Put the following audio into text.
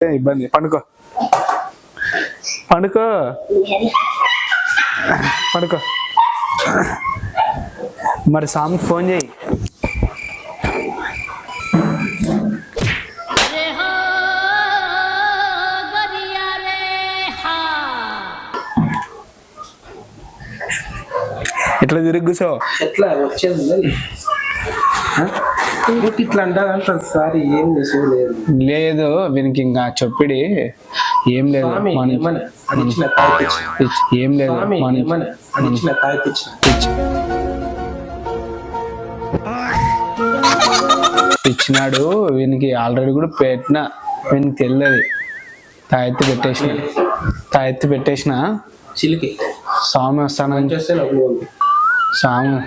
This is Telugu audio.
ఇబ్బంది. పండుకో పండుకో పడుకో. మరి సామ్కి ఫోన్ చేయి. ఇట్లా తిరిగి కూర్చో. ఎట్లా వచ్చేది ఇట్లా అంటారు సార్. ఏం లేదు లేదు వీనికి ఇంకా చెప్పిడి ఏం లేదు. ఏం లేదు ఇచ్చినాడు వీనికి ఆల్రెడీ కూడా పెట్టిన. వీనికి తెలియదు. తాయెత్తి పెట్టేసిన చిలికి స్వామి వస్తానని. స్వామి